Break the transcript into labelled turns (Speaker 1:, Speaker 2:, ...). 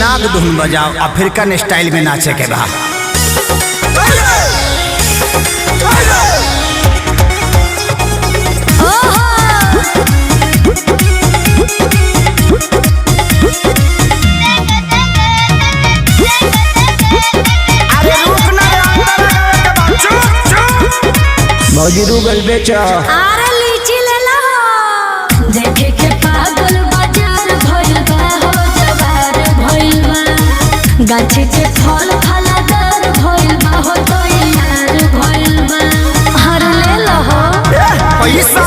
Speaker 1: नाग धुन बजाओ, अफ्रीकन स्टाइल में नाचे के बा।
Speaker 2: भौजी रूगल बेचा
Speaker 3: आरे लीची ले लो, देखे के पागल बाजार भइल बा हो, जवार भइल बा, गाछी के फल फलादार भइल बा हो, तो यार भइल बा। हर ले लो हो
Speaker 1: पैसा